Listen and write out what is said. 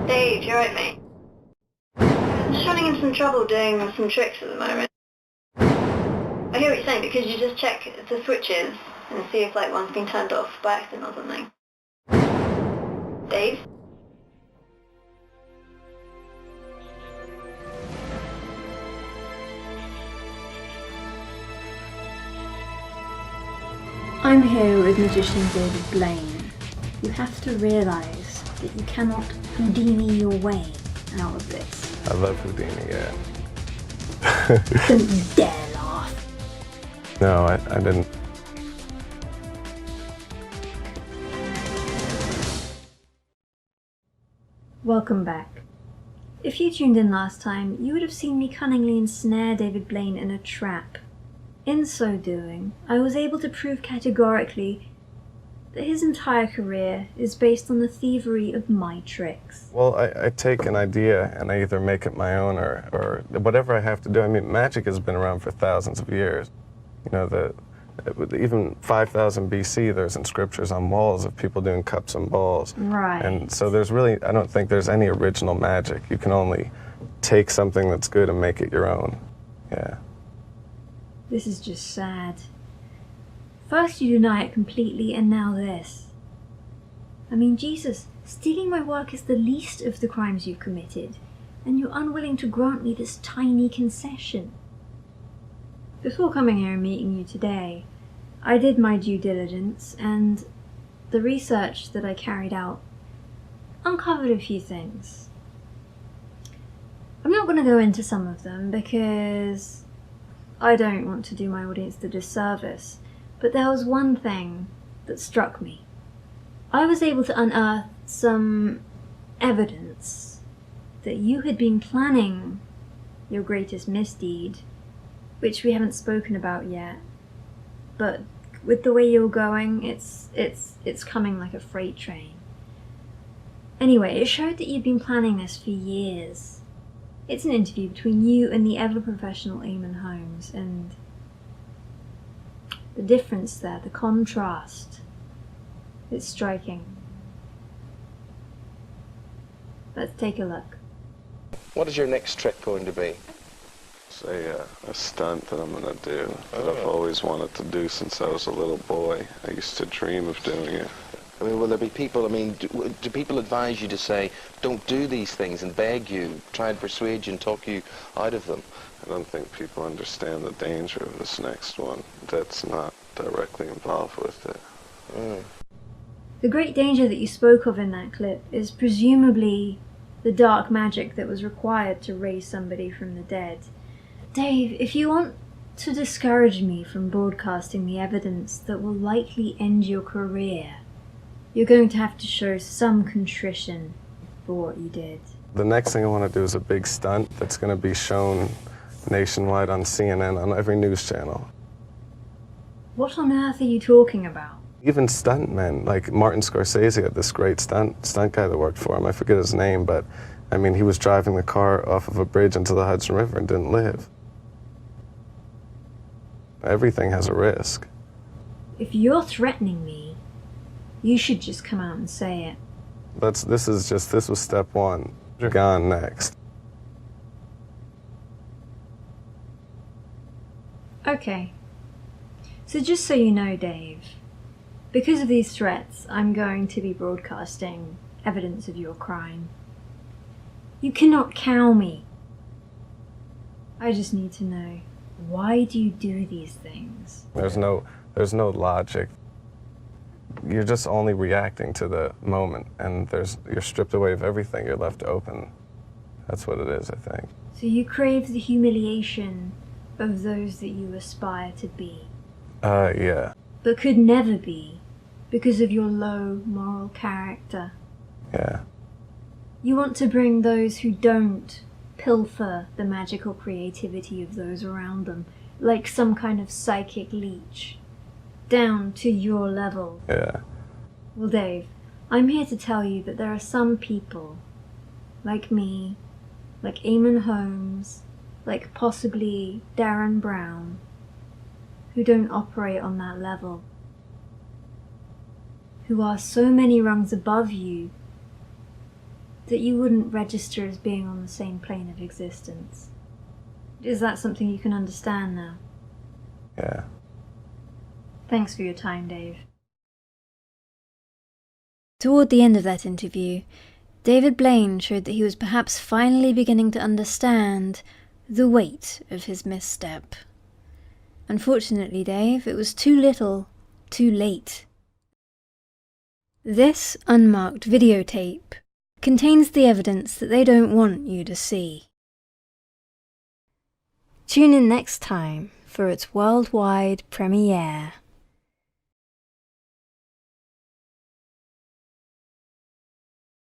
Dave, you alright, mate? I'm just running into some trouble doing some tricks at the moment. I hear what you're saying, because you just check the switches and see if like one's been turned off by accident or something. Dave? I'm here with magician David Blaine. You have to realise that you cannot Houdini your way out of this. I love Houdini, yeah. Don't you dare laugh. No, I didn't. Welcome back. If you tuned in last time, you would have seen me cunningly ensnare David Blaine in a trap. In so doing, I was able to prove categorically that his entire career is based on the thievery of my tricks. Well, I take an idea and I either make it my own or whatever I have to do. I mean, magic has been around for thousands of years. You know, even 5000 BC, there's inscriptions on walls of people doing cups and balls. Right. And so there's really, I don't think there's any original magic. You can only take something that's good and make it your own. Yeah. This is just sad. First you deny it completely, and now this. I mean, Jesus, stealing my work is the least of the crimes you've committed, and you're unwilling to grant me this tiny concession. Before coming here and meeting you today, I did my due diligence, and the research that I carried out uncovered a few things. I'm not going to go into some of them because I don't want to do my audience the disservice, but there was one thing that struck me. I was able to unearth some evidence that you had been planning your greatest misdeed, which we haven't spoken about yet, but with the way you're going, it's coming like a freight train. Anyway, it showed that you'd been planning this for years. It's an interview between you and the ever-professional Eamon Holmes, and the difference there, the contrast, it's striking. Let's take a look. What is your next trick going to be? Say a stunt that I'm going to do that I've always wanted to do since I was a little boy. I used to dream of doing it. I mean, will there be people, I mean, do people advise you to say, don't do these things and beg you, try and persuade you and talk you out of them? I don't think people understand the danger of this next one. That's not directly involved with it. Mm. The great danger that you spoke of in that clip is presumably the dark magic that was required to raise somebody from the dead. Dave, if you want to discourage me from broadcasting the evidence that will likely end your career, you're going to have to show some contrition for what you did. The next thing I want to do is a big stunt that's going to be shown nationwide on CNN, on every news channel. What on earth are you talking about? Even stuntmen, like Martin Scorsese had this great stunt guy that worked for him. I forget his name, but I mean, he was driving the car off of a bridge into the Hudson River and didn't live. Everything has a risk. If you're threatening me, you should just come out and say it. This was step one. You're gone next. Okay. So just so you know, Dave, because of these threats, I'm going to be broadcasting evidence of your crime. You cannot cow me. I just need to know, why do you do these things? There's no logic. You're just only reacting to the moment, and you're stripped away of everything. You're left open. That's what it is, I think. So you crave the humiliation of those that you aspire to be. Yeah. But could never be because of your low moral character. Yeah. You want to bring those who don't pilfer the magical creativity of those around them, like some kind of psychic leech, down to your level. Yeah. Well, Dave, I'm here to tell you that there are some people, like me, like Eamon Holmes, like possibly Darren Brown, who don't operate on that level, who are so many rungs above you that you wouldn't register as being on the same plane of existence. Is that something you can understand now? Yeah. Thanks for your time, Dave. Toward the end of that interview, David Blaine showed that he was perhaps finally beginning to understand the weight of his misstep. Unfortunately, Dave, it was too little, too late. This unmarked videotape contains the evidence that they don't want you to see. Tune in next time for its worldwide premiere.